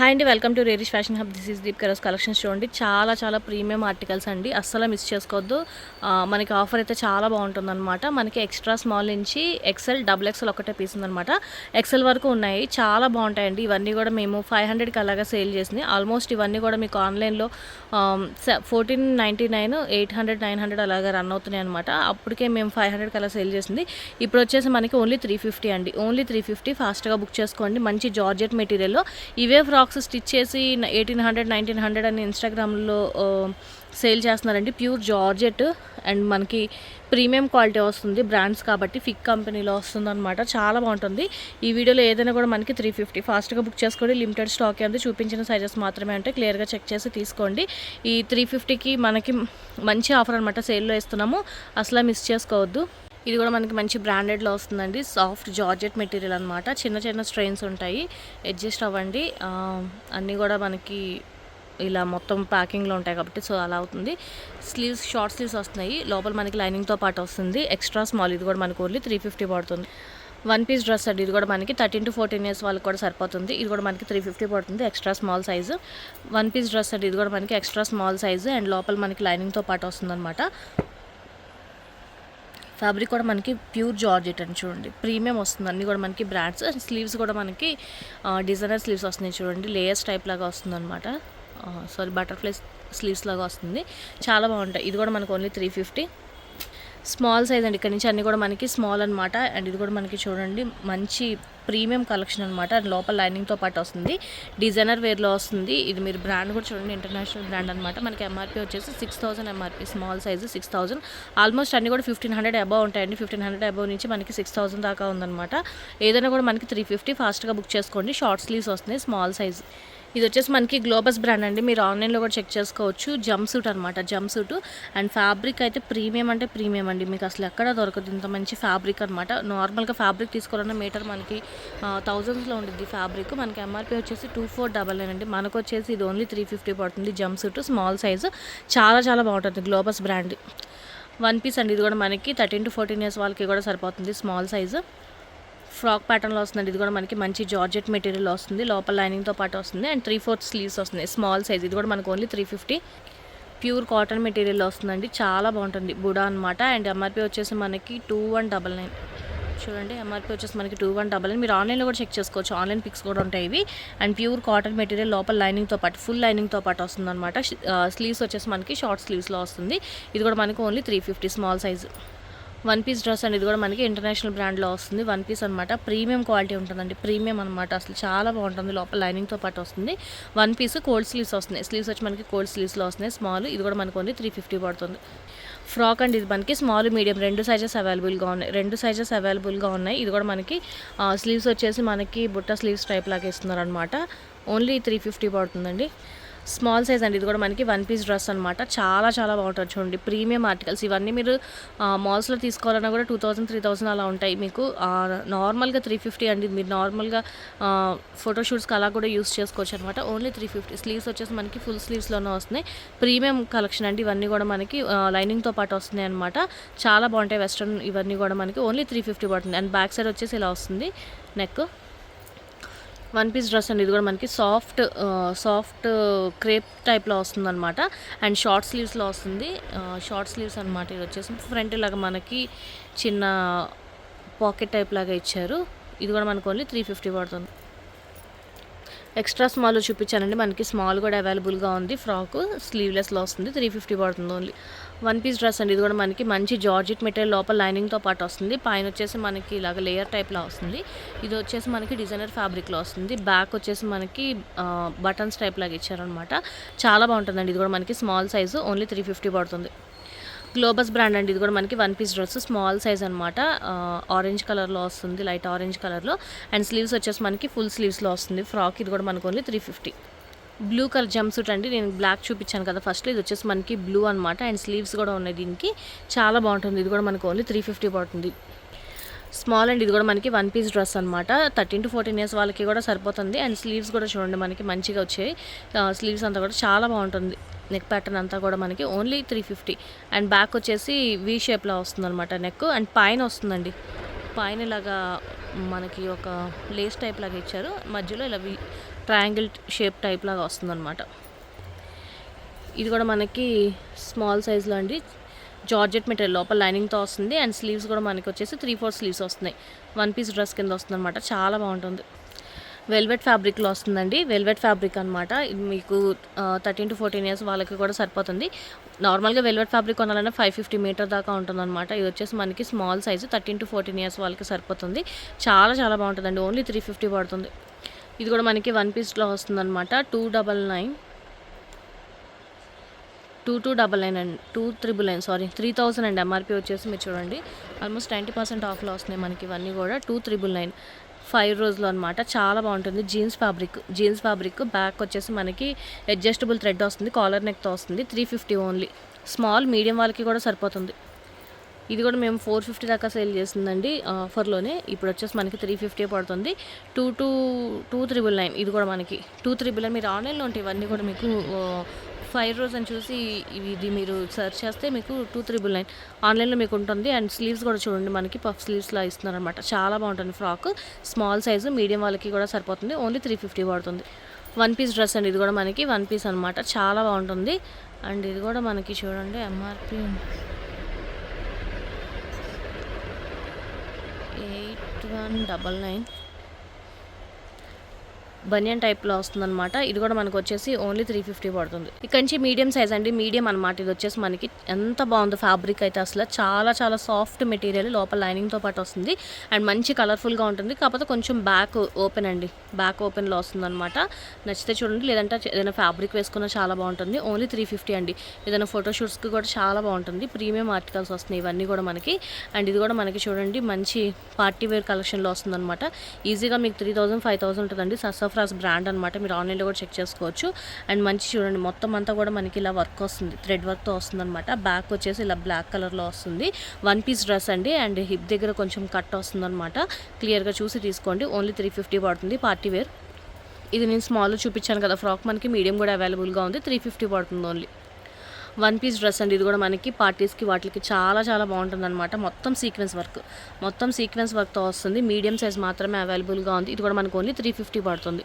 Hi అండి, welcome to Rarish fashion hub. This is దీప్ కరోస్ కలెక్షన్స్. చూడండి, చాలా ప్రీమియం ఆర్టికల్స్ అండి, అస్సలు మిస్ చేసుకోవద్దు. మనకి ఆఫర్ అయితే చాలా బాగుంటుందన్నమాట. మనకి ఎక్స్ట్రా స్మాల్ నుంచి ఎక్సెల్, XXL ఒకటే పీస్ ఉందన్నమాట. ఎక్సెల్ వరకు ఉన్నాయి, చాలా బాగుంటాయండి. ఇవన్నీ కూడా మేము 500కి అలాగా సేల్ చేసినాయి. ఆల్మోస్ట్ ఇవన్నీ కూడా మీకు ఆన్లైన్లో 1499, 800, 900 అలాగా రన్ అవుతున్నాయి అనమాట. అప్పటికే మేము 500కి అలా సేల్ చేసింది. ఇప్పుడు వచ్చేసి మనకి ఓన్లీ 350 అండి. ఓన్లీ 350. ఫాస్ట్గా బుక్ చేసుకోండి. మంచి జార్జెట్ మెటీరియల్లో ఇవే ఫ్రాక్స్ స్టిచ్ చేసి 1800, 1900 అని ఇన్స్టాగ్రామ్లో సేల్ చేస్తున్నారండి. ప్యూర్ జార్జెట్ అండ్ మనకి ప్రీమియం క్వాలిటీ వస్తుంది, బ్రాండ్స్ కాబట్టి ఫిక్ కంపెనీలో వస్తుంది అనమాట. చాలా బాగుంటుంది. ఈ వీడియోలో ఏదైనా కూడా మనకి 350. ఫాస్ట్గా బుక్ చేసుకోండి. లిమిటెడ్ స్టాక్ అంది, చూపించిన సైజెస్ మాత్రమే అంటే క్లియర్గా చెక్ చేసి తీసుకోండి. ఈ 350కి మనకి మంచి ఆఫర్ అనమాట, సేల్లో ఇస్తున్నాము, అసలు మిస్ చేసుకోవద్దు. ఇది కూడా మనకి మంచి బ్రాండెడ్లో వస్తుందండి. సాఫ్ట్ జార్జెట్ మెటీరియల్ అనమాట. చిన్న స్ట్రెయిన్స్ ఉంటాయి, అడ్జస్ట్ అవ్వండి. అన్నీ కూడా మనకి ఇలా మొత్తం ప్యాకింగ్లో ఉంటాయి కాబట్టి సో అలా అవుతుంది. స్లీవ్స్ షార్ట్ స్లీవ్స్ వస్తున్నాయి, లోపల మనకి లైనింగ్తో పాటు వస్తుంది. ఎక్స్ట్రా స్మాల్, ఇది కూడా మనకు ఓన్లీ 350 పడుతుంది. 1 పీస్ డ్రెస్ అండి, ఇది కూడా మనకి 13 to 14 years వాళ్ళకి కూడా సరిపోతుంది. ఇది కూడా మనకి 350 పడుతుంది, extra small size. 1 piece dress అండి, ఇది కూడా మనకి ఎక్స్ట్రా స్మాల్ సైజు అండ్ లోపల మనకి లైనింగ్తో పాటు వస్తుంది అనమాట. ఫ్యాబ్రిక్ కూడా మనకి ప్యూర్ జార్జెట్ అని చూడండి, ప్రీమియం వస్తుంది. అన్నీ కూడా మనకి బ్రాండ్స్. స్లీవ్స్ కూడా మనకి డిజైనర్ స్లీవ్స్ వస్తున్నాయి చూడండి, లేయర్స్ టైప్ లాగా వస్తుంది అనమాట. బటర్ఫ్లై స్లీవ్స్ లాగా వస్తుంది, చాలా బాగుంటాయి. ఇది కూడా మనకు ఓన్లీ 350. స్మాల్ సైజ్ అండి, ఇక్కడ నుంచి అన్నీ కూడా మనకి స్మాల్ అనమాట. అండ్ ఇది కూడా మనకి చూడండి మంచి ప్రీమియం కలెక్షన్ అనమాట. లోపల లైనింగ్తో పాటు వస్తుంది, డిజైనర్ వేర్లో వస్తుంది. ఇది మీరు బ్రాండ్ కూడా చూడండి, ఇంటర్నేషనల్ బ్రాండ్ అనమాట. మనకి ఎంఆర్పీ వచ్చేసి 6000 ఎంఆర్పీ. Small size 6000. ఆల్మోస్ట్ అన్నీ కూడా 1500 అబవ్ ఉంటాయండి. 1500 అబవ్ నుంచి మనకి 6000 దాకా ఉందన్నమాట. ఏదైనా కూడా మనకి 350. ఫాస్ట్గా బుక్ చేసుకోండి. షార్ట్ స్లీవ్స్ వస్తున్నాయి, స్మాల్ సైజ్. ఇది వచ్చేసి మనకి గ్లోబస్ బ్రాండ్ అండి, మీరు ఆన్లైన్లో కూడా చెక్ చేసుకోవచ్చు. జంప్ సూట్ అనమాట, జంప్ సూట్. అండ్ ఫ్యాబ్రిక్ అయితే ప్రీమియం అంటే ప్రీమియం అండి, మీకు అసలు ఎక్కడ దొరకదు ఇంత మంచి ఫ్యాబ్రిక్ అనమాట. నార్మల్గా ఫ్యాబ్రిక్ తీసుకోవాలన్న మీటర్ మనకి థౌజండ్స్లో ఉంటుంది ఫ్యాబ్రిక్. మనకి ఎంఆర్పీ వచ్చేసి 2499 అండి. మనకు వచ్చేసి ఇది ఓన్లీ 350 పడుతుంది. జంప్ సూట్ స్మాల్ సైజు, చాలా బాగుంటుంది. గ్లోబస్ బ్రాండ్ 1 పీస్ అండి, ఇది కూడా మనకి 13 to 14 years వాళ్ళకి కూడా సరిపోతుంది. స్మాల్ సైజు ఫ్రాక్ ప్యాటర్న్లో వస్తుందండి. ఇది కూడా మనకి మంచి జార్జెట్ మెటీరియల్ వస్తుంది, లోపల లైనింగ్తో పాటు వస్తుంది. అండ్ 3/4 స్లీవ్స్ వస్తుంది, స్మాల్ సైజ్. ఇది కూడా మనకు ఓన్లీ 350. ప్యూర్ కాటన్ మెటీరియల్ వస్తుందండి, చాలా బాగుంటుంది. బుడా అనమాట. అండ్ ఎంఆర్పీ వచ్చేసి మనకి 2199. చూడండి, ఎంఆర్పీ వచ్చేసి మనకి 2199. మీరు ఆన్లైన్లో కూడా చెక్ చేసుకోవచ్చు, ఆన్లైన్ పిక్స్ కూడా ఉంటాయి ఇవి. అండ్ ప్యూర్ కాటన్ మెటీరియల్, లోపల లైనింగ్తో పాటు ఫుల్ లైనింగ్తో పాటు వస్తుంది అనమాట. స్లీవ్స్ వచ్చేసి మనకి షార్ట్ స్లీవ్స్లో వస్తుంది. ఇది కూడా మనకి only 350, small size. 1 piece dress అండి, ఇది కూడా మనకి ఇంటర్నేషనల్ బ్రాండ్లో వస్తుంది. 1 పీస్ అనమాట, ప్రీమియం క్వాలిటీ ఉంటుందండి, ప్రీమియం అనమాట. అసలు చాలా బాగుంటుంది, లోపల లైనింగ్తో పాటు వస్తుంది. 1 పీస్ కోల్డ్ స్లీవ్స్ వస్తున్నాయి. స్లీవ్స్ వచ్చి మనకి కోల్డ్ స్లీవ్స్లో వస్తున్నాయి, స్మాల్. ఇది కూడా మనకు ఓన్లీ 350 పడుతుంది. ఫ్రాక్ అండి, ఇది మనకి స్మాల్ మీడియం 2 సైజెస్ అవైలబుల్గా ఉన్నాయి. 2 సైజెస్ అవైలబుల్గా ఉన్నాయి. ఇది కూడా మనకి స్లీవ్స్ వచ్చేసి మనకి బుట్ట స్లీవ్స్ టైప్ లాగా ఇస్తున్నారు అనమాట. ఓన్లీ 350 పడుతుందండి. స్మాల్ సైజ్ అండి, ఇది కూడా మనకి 1 పీస్ డ్రెస్ అనమాట. చాలా బాగుంటుంది చూడండి, ప్రీమియం ఆర్టికల్స్. ఇవన్నీ మీరు మాల్స్లో తీసుకోవాలన్నా కూడా 2000, 3000 అలా ఉంటాయి. మీకు నార్మల్గా 350 అండి. మీరు నార్మల్గా ఫోటోషూట్స్కి అలా కూడా యూస్ చేసుకోవచ్చు అనమాట. ఓన్లీ 350. స్లీవ్స్ వచ్చేసి మనకి ఫుల్ స్లీవ్స్లోనే వస్తున్నాయి. ప్రీమియం కలెక్షన్ అండి, ఇవన్నీ కూడా మనకి లైనింగ్తో పాటు వస్తున్నాయి అనమాట. చాలా బాగుంటాయి. వెస్ట్రన్ ఇవన్నీ కూడా మనకి ఓన్లీ 350 పడుతుంది. అండ్ బ్యాక్ సైడ్ వచ్చేసి ఇలా వస్తుంది నెక్. 1 పీస్ డ్రెస్ అండి, ఇది కూడా మనకి సాఫ్ట్ క్రేప్ టైప్లో వస్తుంది అనమాట. అండ్ షార్ట్ స్లీవ్స్లో వస్తుంది. షార్ట్ స్లీవ్స్ అనమాట. ఇది వచ్చేసి ఫ్రంట్ లాగా మనకి చిన్న పాకెట్ టైప్ లాగా ఇచ్చారు. ఇది కూడా మనకు ఓన్లీ 350 పడుతుంది. ఎక్స్ట్రా స్మాల్ చూపించానండి, మనకి స్మాల్ కూడా అవైలబుల్గా ఉంది. ఫ్రాక్ స్లీవ్లెస్లో వస్తుంది, 350 పడుతుంది ఓన్లీ. 1 పీస్ డ్రెస్ అండి, ఇది కూడా మనకి మంచి జార్జెట్ మెటీరియల్, లోపల లైనింగ్తో పాటు వస్తుంది. పైన వచ్చేసి మనకి ఇలాగ లేయర్ టైప్లో వస్తుంది. ఇది వచ్చేసి మనకి డిజైనర్ ఫ్యాబ్రిక్లో వస్తుంది. బ్యాక్ వచ్చేసి మనకి బటన్స్ టైప్ లాగా ఇచ్చారనమాట. చాలా బాగుంటుందండి. ఇది కూడా మనకి స్మాల్ సైజు, ఓన్లీ 350 పడుతుంది. గ్లోబస్ బ్రాండ్ అండి, ఇది కూడా మనకి 1 పీస్ డ్రెస్, స్మాల్ సైజ్ అనమాట. ఆరెంజ్ కలర్లో వస్తుంది, లైట్ ఆరెంజ్ కలర్లో. అండ్ స్లీవ్స్ వచ్చేసి మనకి ఫుల్ స్లీవ్స్లో వస్తుంది. ఫ్రాక్ ఇది కూడా మనకు only 350. Blue colour jump suit అండి, నేను బ్లాక్ చూపించాను కదా ఫస్ట్లో. ఇది వచ్చేసి మనకి బ్లూ అనమాట. అండ్ స్లీవ్స్ కూడా ఉన్నాయి దీనికి, చాలా బాగుంటుంది. ఇది కూడా మనకు ఓన్లీ 350 పడుతుంది. స్మాల్ అండ్ ఇది కూడా మనకి 1 పీస్ డ్రెస్ అనమాట. 13 to 14 years వాళ్ళకి కూడా సరిపోతుంది. అండ్ స్లీవ్స్ కూడా చూడండి మనకి మంచిగా వచ్చాయి. స్లీవ్స్ అంతా కూడా చాలా బాగుంటుంది. నెక్ ప్యాటర్న్ అంతా కూడా మనకి ఓన్లీ 350. అండ్ బ్యాక్ వచ్చేసి వీ షేప్లో వస్తుంది అనమాట నెక్. అండ్ పైన వస్తుందండి, పైన ఇలాగా మనకి ఒక లేస్ టైప్ లాగా ఇచ్చారు, మధ్యలో ఇలా ట్రయాంగిల్ షేప్ టైప్ లాగా వస్తుందన్నమాట. ఇది కూడా మనకి స్మాల్ సైజ్లో అండి. జార్జెట్ మెటీరియల్ లోపల లైనింగ్తో వస్తుంది అండ్ స్లీవ్స్ కూడా మనకి వచ్చేసి 3/4 స్లీవ్స్ వస్తున్నాయి. 1 పీస్ డ్రెస్ కింద వస్తుంది అనమాట. చాలా బాగుంటుంది. వెల్వెట్ ఫ్యాబ్రిక్లో వస్తుందండి. వెల్వెట్ ఫ్యాబ్రిక్ అనమాట. ఇది మీకు 13 to 14 ఇయర్స్ వాళ్ళకి కూడా సరిపోతుంది. నార్మల్గా వెల్వెట్ ఫ్యాబ్రిక్ కొనాలన్నా 550 మీటర్ దాకా ఉంటుందన్నమాట. ఇది వచ్చేసి మనకి స్మాల్ సైజు 13 to 14 ఇయర్స్ వాళ్ళకి సరిపోతుంది. చాలా చాలా బాగుంటుందండి. ఓన్లీ 350 పడుతుంది. ఇది కూడా మనకి 1 పీస్లో వస్తుందన్నమాట. 2299 అండి, 2399 సారీ 3000 అండి. ఎంఆర్పీ వచ్చేసి మీరు చూడండి ఆల్మోస్ట్ 90% ఆఫ్లో వస్తున్నాయి మనకి ఇవన్నీ కూడా. 2399 5 రోజులు అనమాట. చాలా బాగుంటుంది. జీన్స్ ఫ్యాబ్రిక్ బ్యాక్ వచ్చేసి మనకి అడ్జస్టబుల్ థ్రెడ్ వస్తుంది. కాలర్ నెక్తో వస్తుంది. 350 ఓన్లీ. స్మాల్ మీడియం వాళ్ళకి కూడా సరిపోతుంది. ఇది కూడా మేము 450 దాకా సేల్ చేస్తుందండి ఆఫర్లోనే. ఇప్పుడు వచ్చేసి మనకి 350 పడుతుంది. 2399 ఇది కూడా మనకి 2399. మీరు ఆన్లైన్లో ఉంటాయి ఇవన్నీ కూడా మీకు 5 రోజు అని చూసి ఇది మీరు సెర్చ్ చేస్తే మీకు 2399 ఆన్లైన్లో మీకు ఉంటుంది. అండ్ స్లీవ్స్ కూడా చూడండి మనకి పఫ్ స్లీవ్స్లా ఇస్తున్నారనమాట. చాలా బాగుంటుంది ఫ్రాక్. స్మాల్ సైజు మీడియం వాళ్ళకి కూడా సరిపోతుంది. ఓన్లీ 350 పడుతుంది. 1 పీస్ డ్రెస్ అండి. ఇది కూడా మనకి 1 పీస్ అనమాట. చాలా బాగుంటుంది. అండ్ ఇది కూడా మనకి చూడండి ఎంఆర్పి 8199 బనియన్ టైప్లో వస్తుందన్నమాట. ఇది కూడా మనకు వచ్చేసి ఓన్లీ 350 పడుతుంది. ఇక్కడ నుంచి మీడియం సైజ్ అండి. మీడియం అనమాట. ఇది వచ్చేసి మనకి ఎంత బాగుందో ఫ్యాబ్రిక్ అయితే అసలు చాలా చాలా సాఫ్ట్ మెటీరియల్. లోపల లైనింగ్తో పాటు వస్తుంది అండ్ మంచి కలర్ఫుల్గా ఉంటుంది. కాకపోతే కొంచెం బ్యాక్ ఓపెన్ అండి. బ్యాక్ ఓపెన్లో వస్తుందన్నమాట. నచ్చితే చూడండి. లేదంటే ఏదైనా ఫ్యాబ్రిక్ వేసుకున్నా చాలా బాగుంటుంది. ఓన్లీ 350 అండి. ఏదైనా ఫోటోషూట్స్కి కూడా చాలా బాగుంటుంది. ప్రీమియం ఆర్టికల్స్ వస్తున్నాయి ఇవన్నీ కూడా మనకి. అండ్ ఇది కూడా మనకి చూడండి మంచి పార్టీ వేర్ కలెక్షన్లో వస్తుందన్నమాట. ఈజీగా మీకు 3000 5000 ఉంటుందండి. ససాఫ్రాస్ బ్రాండ్ అనమాట. మీరు ఆన్లైన్లో కూడా చెక్ చేసుకోవచ్చు. అండ్ మంచి చూడండి మొత్తం అంతా కూడా మనకి ఇలా వర్క్ వస్తుంది. థ్రెడ్ వర్క్తో వస్తుంది అనమాట. బ్యాక్ వచ్చేసి ఇలా బ్లాక్ కలర్లో వస్తుంది. 1 పీస్ డ్రెస్ అండి. అండ్ హిప్ దగ్గర కొంచెం కట్ వస్తుంది అనమాట. క్లియర్గా చూసి తీసుకోండి. ఓన్లీ 350 పడుతుంది. Party wear. ఇది నేను స్మాల్లో చూపించాను కదా ఫ్రాక్. మనకి మీడియం కూడా అవైలబుల్గా ఉంది. 350 పడుతుంది ఓన్లీ. 1 పీస్ డ్రెస్ అండి. ఇది కూడా మనకి పార్టీస్కి వాటికి చాలా చాలా బాగుంటుంది అనమాట. మొత్తం సీక్వెన్స్ వర్క్తో వస్తుంది. మీడియం సైజ్ మాత్రమే అవైలబుల్గా ఉంది. ఇది కూడా మనకు ఓన్లీ 350 పడుతుంది.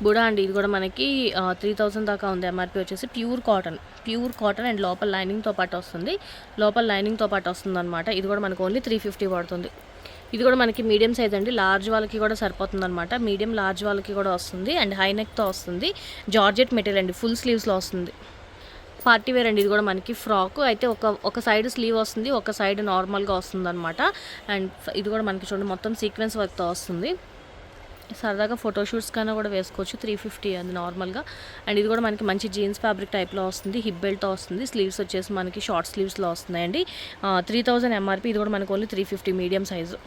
బుడా అండి. ఇది కూడా మనకి 3000 దాకా ఉంది. ఎంఆర్పీ వచ్చేసి ప్యూర్ కాటన్ అండ్ లోపల లైనింగ్తో పాటు వస్తుంది. అనమాట. ఇది కూడా మనకు ఓన్లీ 350 పడుతుంది. ఇది కూడా మనకి మీడియం సైజ్ అండి. లార్జ్ వాళ్ళకి కూడా సరిపోతుంది అనమాట. మీడియం లార్జ్ వాళ్ళకి కూడా వస్తుంది. అండ్ హై నెక్తో వస్తుంది. జార్జెట్ మెటీరియల్ అండి. ఫుల్ స్లీవ్స్లో వస్తుంది. పార్టీ వేర్ అండి. ఇది కూడా మనకి ఫ్రాక్ అయితే ఒక సైడ్ స్లీవ్ వస్తుంది. ఒక సైడ్ నార్మల్గా వస్తుంది అనమాట. అండ్ ఇది కూడా మనకి చూడండి మొత్తం సీక్వెన్స్ వర్క్తో వస్తుంది. సరదాగా ఫోటోషూట్స్ కన్నా కూడా వేసుకోవచ్చు. 350 అది నార్మల్గా. అండ్ ఇది కూడా మనకి మంచి జీన్స్ ఫ్యాబ్రిక్ టైప్లో వస్తుంది. హిప్ బెల్ట్తో వస్తుంది. స్లీవ్స్ వచ్చేసి మనకి షార్ట్ స్లీవ్స్లో వస్తున్నాయండి. 3000 ఎంఆర్పీ. ఇది కూడా మనకి ఓన్లీ 350 మీడియం సైజు.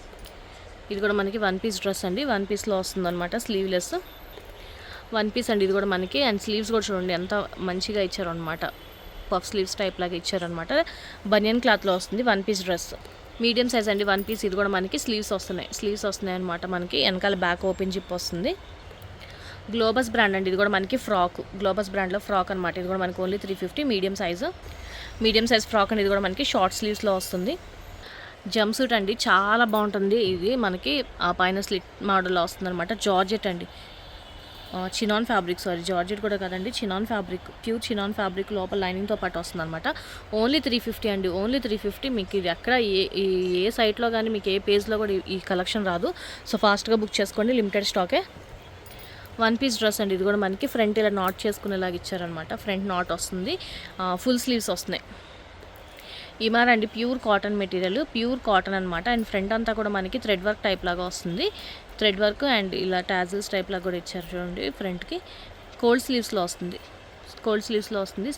ఇది కూడా మనకి 1 పీస్ డ్రెస్ అండి. 1 పీస్లో వస్తుంది అనమాట. స్లీవ్లెస్ 1 పీస్ అండి. ఇది కూడా మనకి. అండ్ స్లీవ్స్ కూడా చూడండి ఎంత మంచిగా ఇచ్చారు అనమాట. పఫ్ స్లీవ్స్ టైప్ లాగా ఇచ్చారనమాట. బనియన్ క్లాత్లో వస్తుంది. 1 పీస్ డ్రెస్ మీడియం సైజ్ అండి. 1 పీస్. ఇది కూడా మనకి స్లీవ్స్ వస్తున్నాయి అనమాట. మనకి వెనకాల బ్యాక్ ఓపెన్ జిప్ వస్తుంది. గ్లోబస్ బ్రాండ్ అండి. ఇది కూడా మనకి ఫ్రాక్. గ్లోబస్ బ్రాండ్లో ఫ్రాక్ అనమాట. ఇది కూడా మనకి ఓన్లీ 350 మీడియం సైజ్ ఫ్రాక్ అండి. ఇది కూడా మనకి షార్ట్ స్లీవ్స్లో వస్తుంది. జంప్ సూట్ అండి. చాలా బాగుంటుంది. ఇది మనకి పైన స్లిట్ మోడల్లో వస్తుంది అనమాట. జార్జెట్ అండి. చినాన్ ఫ్యాబ్రిక్ జార్జెట్ కూడా కదండి. Chinon fabric, pure chinon fabric లోపల లైనింగ్తో పాటు వస్తుంది అనమాట. ఓన్లీ 350 అండి. ఓన్లీ 350. మీకు ఇది ఎక్కడ ఏ సైట్లో కానీ మీకు ఏ పేజ్లో కూడా ఈ కలెక్షన్ రాదు. సో ఫాస్ట్గా బుక్ చేసుకోండి. లిమిటెడ్ స్టాకే. 1 పీస్ డ్రెస్ అండి. ఇది కూడా మనకి ఫ్రంట్ ఇలా నాట్ చేసుకునేలాగా ఇచ్చారనమాట. ఫ్రంట్ నాట్ వస్తుంది. ఫుల్ స్లీవ్స్ వస్తున్నాయి. ఇమార్ అండి. Pure cotton material. Pure cotton అనమాట. అండ్ ఫ్రంట్ అంతా కూడా మనకి థ్రెడ్ వర్క్ టైప్ లాగా వస్తుంది. థ్రెడ్ వర్క్ అండ్ ఇలా టాజిల్స్ టైప్ లాగా కూడా ఇచ్చారు చూడండి. ఫ్రంట్కి కోల్డ్ స్లీవ్స్లో వస్తుంది.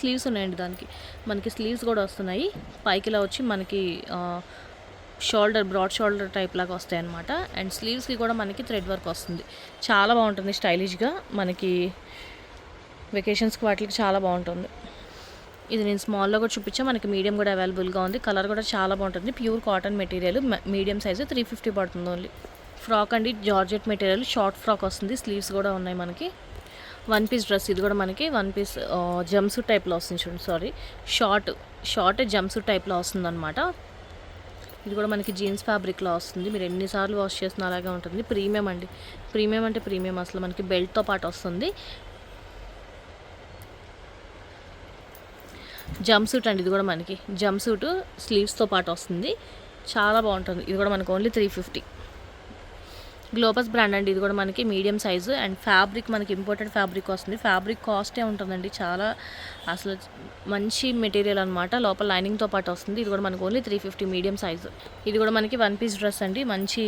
స్లీవ్స్ ఉన్నాయండి. దానికి మనకి స్లీవ్స్ కూడా వస్తున్నాయి. పైకి ఇలా వచ్చి మనకి బ్రాడ్ షోల్డర్ టైప్ లాగా వస్తాయి అనమాట. అండ్ స్లీవ్స్కి కూడా మనకి థ్రెడ్ వర్క్ వస్తుంది. చాలా బాగుంటుంది. స్టైలిష్గా మనకి వెకేషన్స్కి వాటికి చాలా బాగుంటుంది. ఇది నేను స్మాల్లో కూడా చూపించా. మనకి మీడియం కూడా అవైలబుల్గా ఉంది. కలర్ కూడా చాలా బాగుంటుంది. Pure cotton material. Medium size 350 పడుతుంది ఓన్లీ. ఫ్రాక్ అండి. జార్జెట్ మెటీరియల్ షార్ట్ ఫ్రాక్ వస్తుంది. స్లీవ్స్ కూడా ఉన్నాయి మనకి. 1 పీస్ డ్రెస్. ఇది కూడా మనకి 1 పీస్ జంప్సూట్ టైప్లో వస్తుంది చూడండి. షార్ట్ జంప్సూట్ టైప్లో వస్తుంది అనమాట. ఇది కూడా మనకి జీన్స్ ఫ్యాబ్రిక్లో వస్తుంది. మీరు ఎన్నిసార్లు వాష్ చేసినా అలాగే ఉంటుంది. ప్రీమియం అండి, ప్రీమియం అంటే ప్రీమియం. అసలు మనకి బెల్ట్తో పాటు వస్తుంది. జంప్ సూట్ అండి, ఇది కూడా మనకి జంప్ సూట్ స్లీవ్స్తో పాటు వస్తుంది. చాలా బాగుంటుంది. ఇది కూడా మనకు ఓన్లీ 350. గ్లోబస్ బ్రాండ్ అండి, ఇది కూడా మనకి మీడియం సైజు. అండ్ ఫ్యాబ్రిక్ మనకి ఇంపోర్టెడ్ ఫ్యాబ్రిక్ వస్తుంది. ఫ్యాబ్రిక్ కాస్టే ఉంటుందండి, చాలా అసలు మంచి మెటీరియల్ అనమాట. లోపల లైనింగ్తో పాటు వస్తుంది. ఇది కూడా మనకు ఓన్లీ 350 మీడియం సైజు. ఇది కూడా మనకి 1 పీస్ డ్రెస్ అండి, మంచి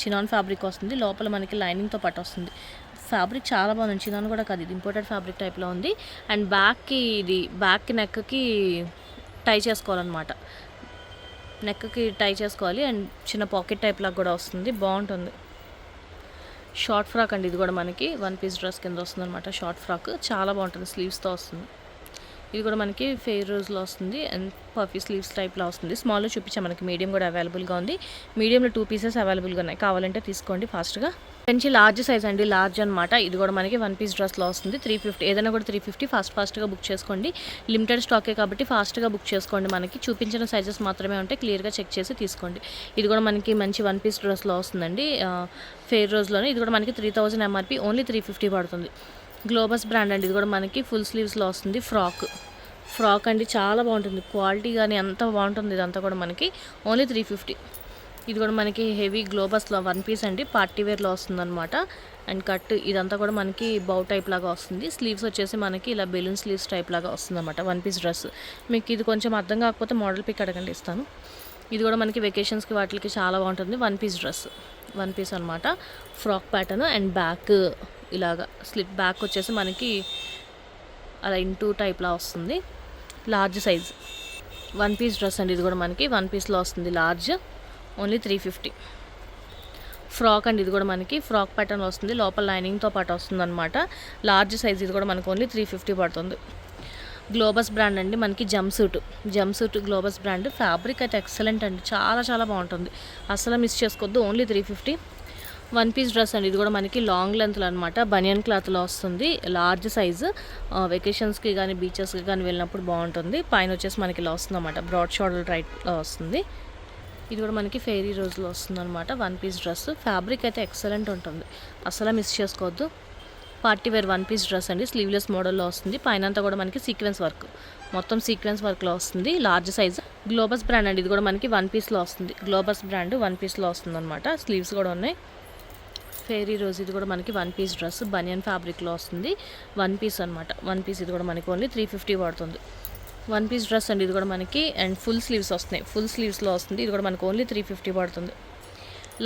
చినాన్ ఫ్యాబ్రిక్ వస్తుంది. లోపల మనకి లైనింగ్తో పాటు వస్తుంది. ఫ్యాబ్రిక్ చాలా బాగుంది. చినాన్ కూడా కాదు, ఇది ఇంపోర్టెడ్ ఫ్యాబ్రిక్ టైప్లో ఉంది. అండ్ బ్యాక్కి నెక్కి టై చేసుకోవాలన్నమాట. నెక్కి టై చేసుకోవాలి. అండ్ చిన్న పాకెట్ టైప్ లాగా కూడా వస్తుంది, బాగుంటుంది. షార్ట్ ఫ్రాక్ అండి, ఇది కూడా మనకి 1 పీస్ డ్రెస్ కింద వస్తుంది అనమాట. షార్ట్ ఫ్రాక్ చాలా బాగుంటుంది, స్లీవ్స్తో వస్తుంది. ఇది కూడా మనకి ఫెయిర్ రోజ్లో వస్తుంది అండ్ పఫీ స్లీవ్స్ టైప్లో వస్తుంది. స్మాల్లో చూపించాం, మనకి మీడియం కూడా అవైలబుల్గా ఉంది. మీడియంలో 2 పీసెస్ అవైలబుల్గా ఉన్నాయి, కావాలంటే తీసుకోండి ఫాస్ట్గా. మంచి లార్జ్ సైజ్ అండి, లార్జ్ అనమాట. ఇది కూడా మనకి 1 పీస్ డ్రెస్లో వస్తుంది. 350, ఏదైనా కూడా 350. ఫాస్ట్గా బుక్ చేసుకోండి. లిమిటెడ్ స్టాకే కాబట్టి ఫాస్ట్గా బుక్ చేసుకోండి. మనకి చూపించిన సైజెస్ మాత్రమే ఉంటాయి, క్లియర్గా చెక్ చేసి తీసుకోండి. ఇది కూడా మనకి మంచి 1 పీస్ డ్రెస్లో వస్తుందండి, ఫెయిర్ రోజ్లోనే. ఇది కూడా మనకి 3000 ఎంఆర్పి, ఓన్లీ 350 పడుతుంది. గ్లోబస్ బ్రాండ్ అండి, ఇది కూడా మనకి ఫుల్ స్లీవ్స్లో వస్తుంది. ఫ్రాక్ అండి, చాలా బాగుంటుంది. క్వాలిటీ కానీ అంత బాగుంటుంది. ఇదంతా కూడా మనకి ఓన్లీ 350. ఇది కూడా మనకి హెవీ గ్లోబస్లో 1 పీస్ అండి, పార్టీ వేర్లో వస్తుంది అనమాట. అండ్ కట్ ఇదంతా కూడా మనకి బౌ టైప్ లాగా వస్తుంది. స్లీవ్స్ వచ్చేసి మనకి ఇలా బెలూన్ స్లీవ్స్ టైప్ లాగా వస్తుంది అనమాట. 1 పీస్ డ్రెస్. మీకు ఇది కొంచెం అర్థం కాకపోతే మోడల్ పిక్ అడగండి, ఇస్తాను. ఇది కూడా మనకి వెకేషన్స్కి వాటికి చాలా బాగుంటుంది. 1 పీస్ డ్రెస్, 1 పీస్ అనమాట. ఫ్రాక్ ప్యాటర్న్ అండ్ బ్యాక్ ఇలాగా స్లిట్ బ్యాక్ వచ్చేసి మనకి అలా ఇంటూ టైప్లా వస్తుంది. లార్జ్ సైజ్ 1 పీస్ డ్రెస్ అండి, ఇది కూడా మనకి 1 పీస్లో వస్తుంది. Large, only 350. ఫ్రాక్ అండి, ఇది కూడా మనకి ఫ్రాక్ ప్యాటర్న్ వస్తుంది. లోపల లైనింగ్తో పాటు వస్తుంది అనమాట. లార్జ్ సైజ్, ఇది కూడా మనకు ఓన్లీ 350 పడుతుంది. గ్లోబస్ బ్రాండ్ అండి, మనకి jump suit Globus brand. Fabric అయితే ఎక్సలెంట్ అండి, చాలా చాలా బాగుంటుంది. అసలు మిస్ చేసుకోవద్దు, ఓన్లీ 350. 1 పీస్ డ్రెస్ అండి, ఇది కూడా మనకి లాంగ్ లెంత్లో అనమాట. బనియన్ క్లాత్లో వస్తుంది. లార్జ్ సైజు, వెకేషన్స్కి కానీ బీచెస్కి కానీ వెళ్ళినప్పుడు బాగుంటుంది. పైన వచ్చేసి మనకి ఇలా వస్తుంది అనమాట, బ్రాడ్ షోల్డర్ టైప్లో వస్తుంది. ఇది కూడా మనకి ఫెయిరీ రోజులో వస్తుంది అనమాట. 1 పీస్ డ్రెస్. ఫ్యాబ్రిక్ అయితే ఎక్సలెంట్ ఉంటుంది, అసలు మిస్ చేసుకోవద్దు. పార్టీ వేర్ 1 పీస్ డ్రెస్ అండి, స్లీవ్లెస్ మోడల్లో వస్తుంది. పైన అంతా కూడా మనకి సీక్వెన్స్ వర్క్, మొత్తం సీక్వెన్స్ వర్క్లో వస్తుంది. Large size. గ్లోబస్ బ్రాండ్ అండి, ఇది కూడా మనకి 1 పీస్లో వస్తుంది. గ్లోబస్ బ్రాండ్ 1 పీస్లో వస్తుంది అనమాట. స్లీవ్స్ కూడా ఉన్నాయి. ఫెయిరీ రోజ్, ఇది కూడా మనకి 1 పీస్ డ్రెస్, బనియన్ ఫ్యాబ్రిక్లో వస్తుంది. 1 పీస్ అనమాట. 1 పీస్, ఇది కూడా మనకి ఓన్లీ 350 పడుతుంది. 1 పీస్ డ్రెస్ అండి, ఇది కూడా మనకి. అండ్ ఫుల్ స్లీవ్స్ వస్తున్నాయి, ఫుల్ స్లీవ్స్లో వస్తుంది. ఇది కూడా మనకి ఓన్లీ 350 పడుతుంది.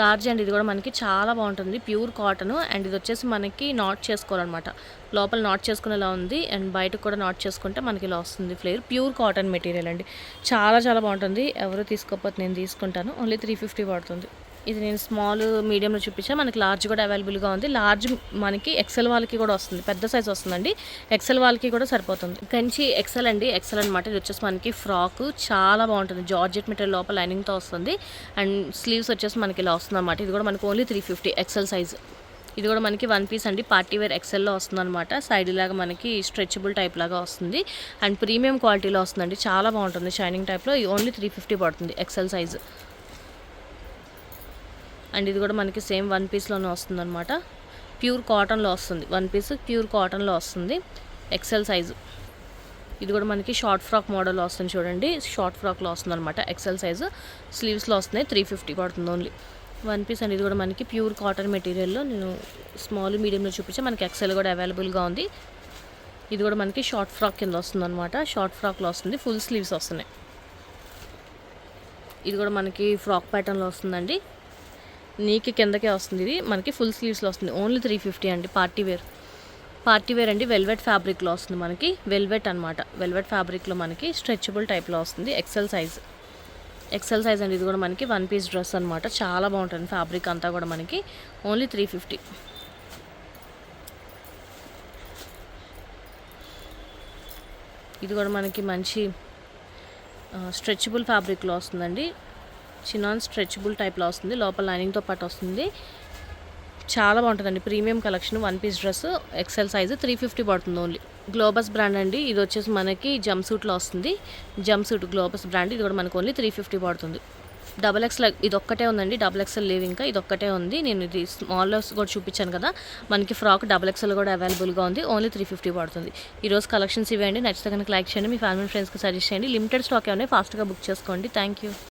లార్జ్ అండి, ఇది కూడా మనకి చాలా బాగుంటుంది. Pure cotton. అండ్ ఇది వచ్చేసి మనకి నాట్ చేసుకోవాలన్నమాట. లోపల నాట్ చేసుకునేలా ఉంది. అండ్ బయటకు కూడా నాట్ చేసుకుంటే మనకి ఇలా వస్తుంది ఫ్లేర్. ప్యూర్ కాటన్ మెటీరియల్ అండి, చాలా చాలా బాగుంటుంది. ఎవరు తీసుకోకపోతే నేను తీసుకుంటాను. ఓన్లీ 350 పడుతుంది. ఇది నేను స్మాల్ మీడియంలో చూపించాను, మనకి లార్జ్ కూడా అవైలబుల్గా ఉంది. లార్జ్ మనకి ఎక్సెల్ వాళ్ళకి కూడా వస్తుంది, పెద్ద సైజ్ వస్తుందండి. ఎక్సెల్ వాళ్ళకి కూడా సరిపోతుంది. కంచి ఎక్సెల్ అండి, ఎక్సెల్ అనమాట. ఇది వచ్చేసి మనకి ఫ్రాక్, చాలా బాగుంటుంది. జార్జెట్ మెటీరియల్ లోపల లైనింగ్తో వస్తుంది. అండ్ స్లీవ్స్ వచ్చేసి మనకి ఇలా వస్తుంది అనమాట. ఇది కూడా మనకి ఓన్లీ 350 ఎక్సెల్ సైజ్. ఇది కూడా మనకి 1 పీస్ అండి, పార్టీ వేర్ ఎక్సెల్లో వస్తుంది అనమాట. సైడ్ లాగా మనకి స్ట్రెచబుల్ టైప్ లాగా వస్తుంది. అండ్ ప్రీమియం క్వాలిటీలో వస్తుందండి, చాలా బాగుంటుంది. షైనింగ్ టైప్లో ఓన్లీ 350 పడుతుంది ఎక్సెల్ సైజ్. అండ్ ఇది కూడా మనకి సేమ్ 1 పీస్లోనే వస్తుంది అనమాట. ప్యూర్ కాటన్లో వస్తుంది. 1 పీస్ ప్యూర్ కాటన్లో వస్తుంది, ఎక్సెల్ సైజు. ఇది కూడా మనకి షార్ట్ ఫ్రాక్ మోడల్లో వస్తుంది చూడండి. షార్ట్ ఫ్రాక్లో వస్తుంది అనమాట, ఎక్సెల్ సైజు. స్లీవ్స్లో వస్తున్నాయి. 350 పడుతుంది ఓన్లీ. 1 పీస్ అండి, ఇది కూడా మనకి ప్యూర్ కాటన్ మెటీరియల్లో నేను స్మాల్ మీడియంలో చూపించా. మనకి ఎక్సెల్ కూడా అవైలబుల్గా ఉంది. ఇది కూడా మనకి షార్ట్ ఫ్రాక్ కింద వస్తుంది అనమాట. షార్ట్ ఫ్రాక్లో వస్తుంది, ఫుల్ స్లీవ్స్ వస్తున్నాయి. ఇది కూడా మనకి ఫ్రాక్ ప్యాటర్న్లో వస్తుందండి. నీకి కిందకే వస్తుంది. ఇది మనకి ఫుల్ స్లీవ్స్లో వస్తుంది. ఓన్లీ 350 అండి. పార్టీ వేర్ అండి, వెల్వెట్ ఫ్యాబ్రిక్లో వస్తుంది మనకి. వెల్వెట్ అనమాట, వెల్వెట్ ఫ్యాబ్రిక్లో మనకి స్ట్రెచబుల్ టైప్లో వస్తుంది. ఎక్సెల్ సైజ్ అండి. ఇది కూడా మనకి 1 పీస్ డ్రెస్ అనమాట. చాలా బాగుంటుంది ఫ్యాబ్రిక్ అంతా కూడా మనకి. ఓన్లీ 350. ఇది కూడా మనకి మంచి స్ట్రెచబుల్ ఫ్యాబ్రిక్లో వస్తుందండి. చినాన్ స్ట్రెచబుల్ టైప్లో వస్తుంది. లోపల లైనింగ్తో పాటు వస్తుంది. చాలా బాగుంటుందండి. Premium collection. 1 piece dress, XL size, 350 పడుతుంది ఓన్లీ. గ్లోబస్ బ్రాండ్ అండి, ఇది వచ్చేసి మనకి జంప్ సూట్లో వస్తుంది. జంప్ సూట్ గ్లోబస్ బ్రాండ్, ఇది కూడా మనకు ఓన్లీ 350 పడుతుంది. డబల్ ఎక్స్ఎల్ ఇది ఒక్కటే ఉందండి, డబల్ ఎక్స్ఎల్ లేవు ఇంకా, ఇది ఒక్కటే ఉంది. నేను ఇది స్మాల్లో కూడా చూపించాను కదా, మనకి ఫ్రాక్ డబల్ ఎక్స్ఎల్ కూడా అవైలబుల్గా ఉంది. ఓన్లీ 350 పడుతుంది. ఈరోజు కలెక్షన్స్ ఇవ్వండి. నచ్చితే కనుక లైక్ చేయండి, మీ ఫ్యామిలీ ఫ్రెండ్స్కి సజెస్ట్ చేయండి. లిమిటెడ్ స్టాక్ ఏమైనా ఫాస్ట్గా బుక్ చేసుకోండి. Thank you.